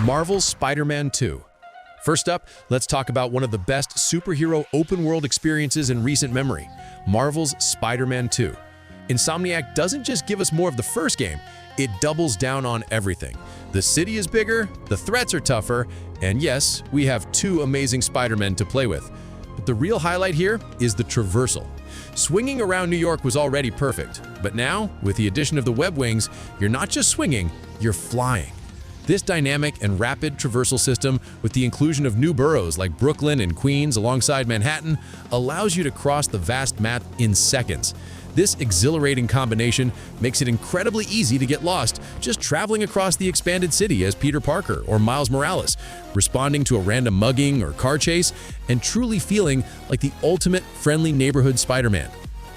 Marvel's Spider-Man 2. First up, let's talk about one of the best superhero open-world experiences in recent memory, Marvel's Spider-Man 2. Insomniac doesn't just give us more of the first game, it doubles down on everything. The city is bigger, the threats are tougher, and yes, we have two amazing Spider-Men to play with. But the real highlight here is the traversal. Swinging around New York was already perfect, but now, with the addition of the web wings, you're not just swinging, you're flying. This dynamic and rapid traversal system, with the inclusion of new boroughs like Brooklyn and Queens alongside Manhattan, allows you to cross the vast map in seconds. This exhilarating combination makes it incredibly easy to get lost just traveling across the expanded city as Peter Parker or Miles Morales, responding to a random mugging or car chase, and truly feeling like the ultimate friendly neighborhood Spider-Man.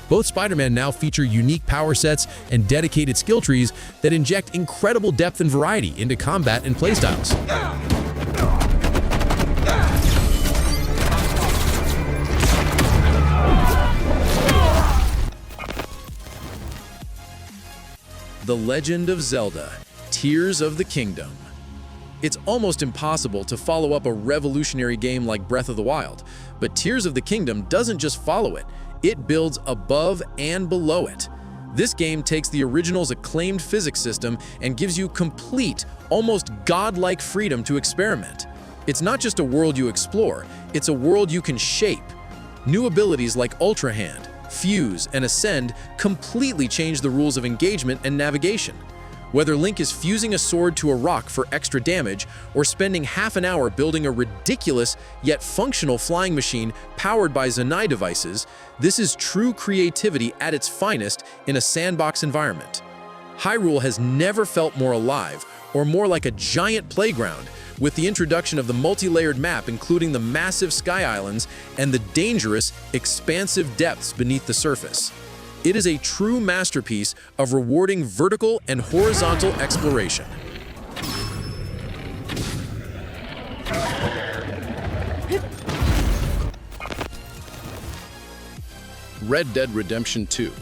Both Spider-Man now feature unique power sets and dedicated skill trees that inject incredible depth and variety into combat and playstyles. The Legend of Zelda: Tears of the Kingdom. It's almost impossible to follow up a revolutionary game like Breath of the Wild, but Tears of the Kingdom doesn't just follow it, it builds above and below it. This game takes the original's acclaimed physics system and gives you complete, almost godlike freedom to experiment. It's not just a world you explore, it's a world you can shape. New abilities like Ultra Hand, Fuse, and Ascend completely change the rules of engagement and navigation. Whether Link is fusing a sword to a rock for extra damage or spending half an hour building a ridiculous yet functional flying machine powered by Zanai devices, this is true creativity at its finest in a sandbox environment. Hyrule has never felt more alive or more like a giant playground, with the introduction of the multi-layered map including the massive sky islands and the dangerous, expansive depths beneath the surface. It is a true masterpiece of rewarding vertical and horizontal exploration. Red Dead Redemption 2.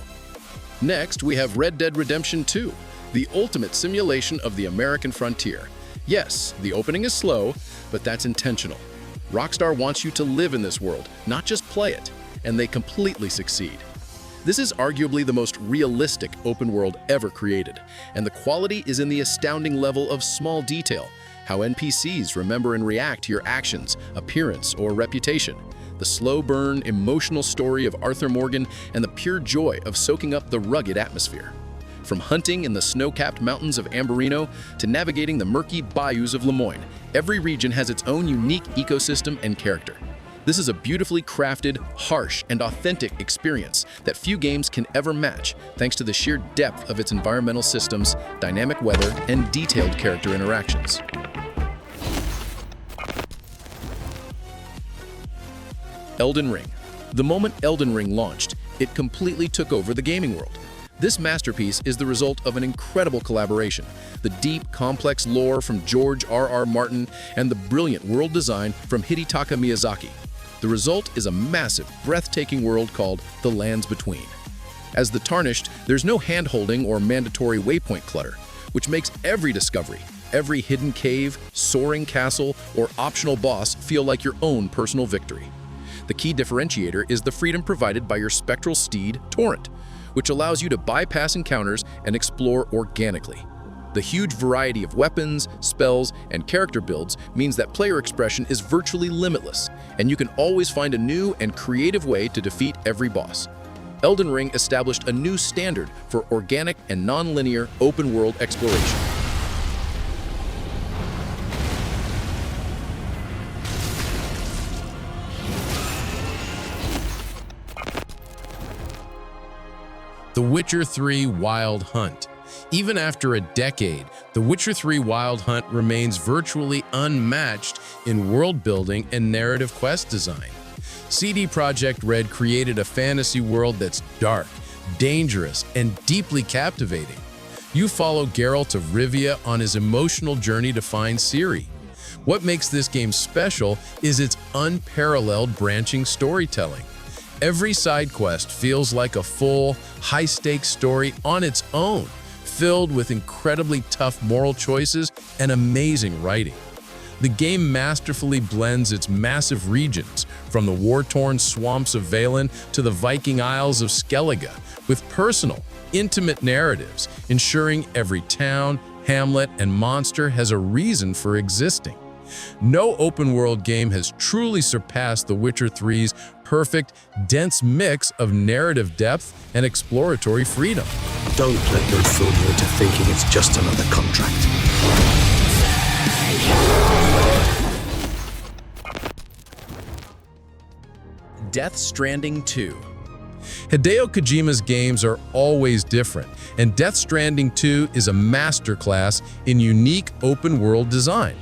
Next, we have Red Dead Redemption 2, the ultimate simulation of the American frontier. Yes, the opening is slow, but that's intentional. Rockstar wants you to live in this world, not just play it, and they completely succeed. This is arguably the most realistic open world ever created, and the quality is in the astounding level of small detail, how NPCs remember and react to your actions, appearance, or reputation, the slow burn, emotional story of Arthur Morgan, and the pure joy of soaking up the rugged atmosphere. From hunting in the snow-capped mountains of Ambarino to navigating the murky bayous of Lemoyne, every region has its own unique ecosystem and character. This is a beautifully crafted, harsh, and authentic experience that few games can ever match, thanks to the sheer depth of its environmental systems, dynamic weather, and detailed character interactions. Elden Ring. The moment Elden Ring launched, it completely took over the gaming world. This masterpiece is the result of an incredible collaboration, the deep, complex lore from George R.R. Martin and the brilliant world design from Hidetaka Miyazaki. The result is a massive, breathtaking world called The Lands Between. As the Tarnished, there's no hand-holding or mandatory waypoint clutter, which makes every discovery, every hidden cave, soaring castle, or optional boss feel like your own personal victory. The key differentiator is the freedom provided by your spectral steed, Torrent, which allows you to bypass encounters and explore organically. The huge variety of weapons, spells, and character builds means that player expression is virtually limitless, and you can always find a new and creative way to defeat every boss. Elden Ring established a new standard for organic and non-linear open-world exploration. The Witcher 3 Wild Hunt. Even after a decade, The Witcher 3 Wild Hunt remains virtually unmatched in world building and narrative quest design. CD Projekt Red created a fantasy world that's dark, dangerous, and deeply captivating. You follow Geralt of Rivia on his emotional journey to find Ciri. What makes this game special is its unparalleled branching storytelling. Every side quest feels like a full, high-stakes story on its own, filled with incredibly tough moral choices and amazing writing. The game masterfully blends its massive regions, from the war-torn swamps of Valen to the Viking Isles of Skellige, with personal, intimate narratives, ensuring every town, hamlet, and monster has a reason for existing. No open-world game has truly surpassed The Witcher 3's perfect, dense mix of narrative depth and exploratory freedom. Don't let them fool you into thinking it's just another contract. Death Stranding 2. Hideo Kojima's games are always different, and Death Stranding 2 is a masterclass in unique open-world design.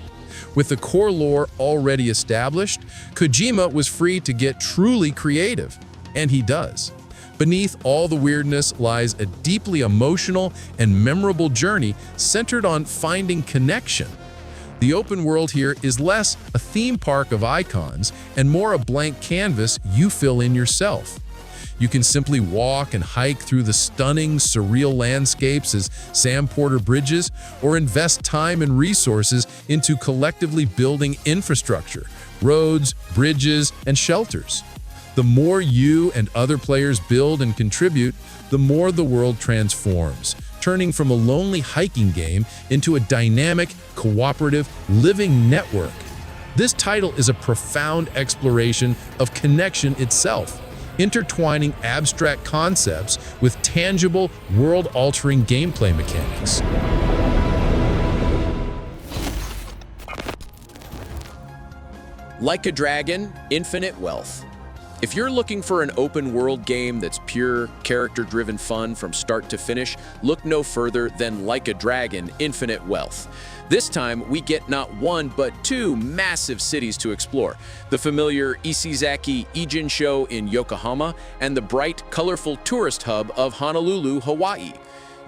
With the core lore already established, Kojima was free to get truly creative, and he does. Beneath all the weirdness lies a deeply emotional and memorable journey centered on finding connection. The open world here is less a theme park of icons and more a blank canvas you fill in yourself. You can simply walk and hike through the stunning, surreal landscapes as Sam Porter bridges, or invest time and resources into collectively building infrastructure, roads, bridges, and shelters. The more you and other players build and contribute, the more the world transforms, turning from a lonely hiking game into a dynamic, cooperative, living network. This title is a profound exploration of connection itself, intertwining abstract concepts with tangible, world-altering gameplay mechanics. Like a Dragon, Infinite Wealth. If you're looking for an open-world game that's pure, character-driven fun from start to finish, look no further than Like a Dragon, Infinite Wealth. This time, we get not one, but two massive cities to explore. The familiar Isizaki Ijin-sho in Yokohama and the bright, colorful tourist hub of Honolulu, Hawaii.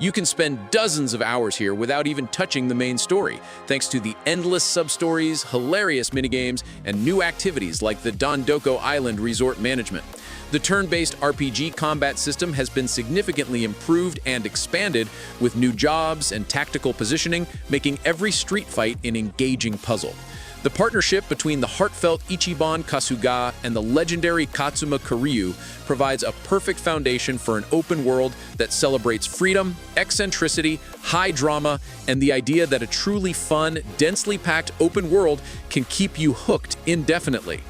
You can spend dozens of hours here without even touching the main story, thanks to the endless sub-stories, hilarious minigames, and new activities like the Dondoko Island Resort Management. The turn-based RPG combat system has been significantly improved and expanded, with new jobs and tactical positioning, making every street fight an engaging puzzle. The partnership between the heartfelt Ichiban Kasuga and the legendary Katsuma Kiryu provides a perfect foundation for an open world that celebrates freedom, eccentricity, high drama, and the idea that a truly fun, densely packed open world can keep you hooked indefinitely.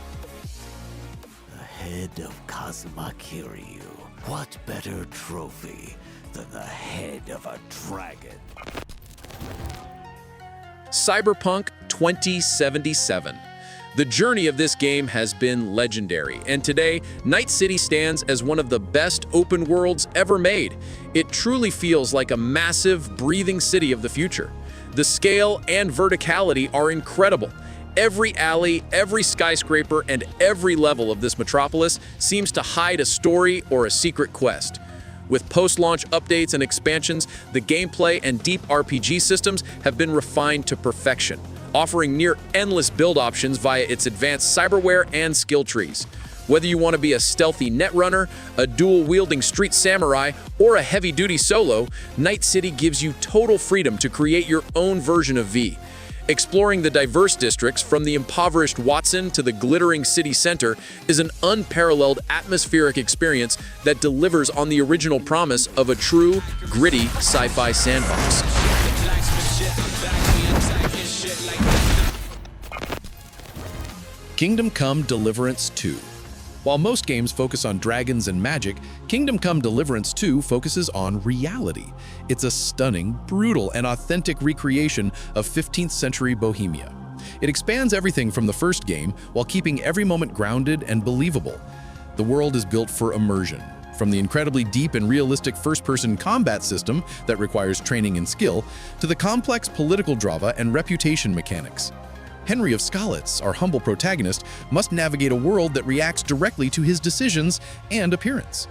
The head of Kazuma Kiryu. What better trophy than the head of a dragon? Cyberpunk 2077. The journey of this game has been legendary, and today, Night City stands as one of the best open worlds ever made. It truly feels like a massive, breathing city of the future. The scale and verticality are incredible. Every alley, every skyscraper, and every level of this metropolis seems to hide a story or a secret quest. With post-launch updates and expansions, the gameplay and deep RPG systems have been refined to perfection, offering near-endless build options via its advanced cyberware and skill trees. Whether you want to be a stealthy netrunner, a dual-wielding street samurai, or a heavy-duty solo, Night City gives you total freedom to create your own version of V. Exploring the diverse districts from the impoverished Watson to the glittering city center is an unparalleled atmospheric experience that delivers on the original promise of a true, gritty sci-fi sandbox. Kingdom Come: Deliverance II. While most games focus on dragons and magic, Kingdom Come: Deliverance II focuses on reality. It's a stunning, brutal, and authentic recreation of 15th century Bohemia. It expands everything from the first game while keeping every moment grounded and believable. The world is built for immersion, from the incredibly deep and realistic first-person combat system that requires training and skill, to the complex political drama and reputation mechanics. Henry of Skalitz, our humble protagonist, must navigate a world that reacts directly to his decisions and appearance.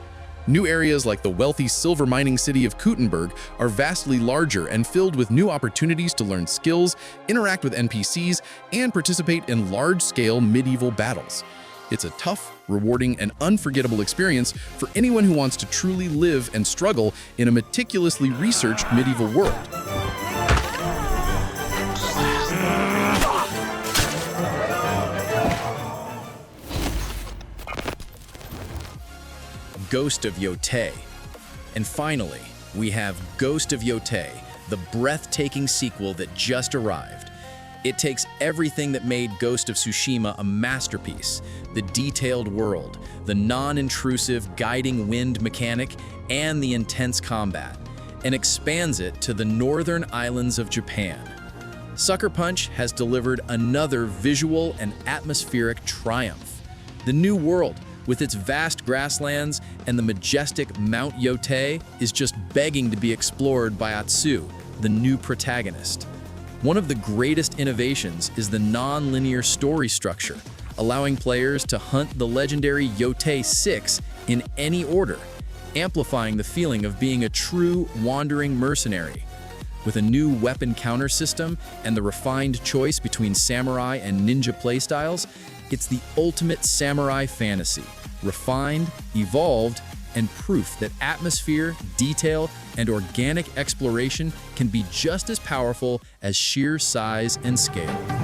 New areas like the wealthy silver mining city of Kuttenberg are vastly larger and filled with new opportunities to learn skills, interact with NPCs, and participate in large-scale medieval battles. It's a tough, rewarding, and unforgettable experience for anyone who wants to truly live and struggle in a meticulously researched medieval world. Ghost of Yotei. And finally, we have Ghost of Yotei, the breathtaking sequel that just arrived. It takes everything that made Ghost of Tsushima a masterpiece, the detailed world, the non-intrusive guiding wind mechanic, and the intense combat, and expands it to the northern islands of Japan. Sucker Punch has delivered another visual and atmospheric triumph. The new world, with its vast grasslands and the majestic Mount Yotei, is just begging to be explored by Atsu, the new protagonist. One of the greatest innovations is the non-linear story structure, allowing players to hunt the legendary Yotei 6 in any order, amplifying the feeling of being a true wandering mercenary. With a new weapon counter system and the refined choice between samurai and ninja playstyles, it's the ultimate samurai fantasy, refined, evolved, and proof that atmosphere, detail, and organic exploration can be just as powerful as sheer size and scale.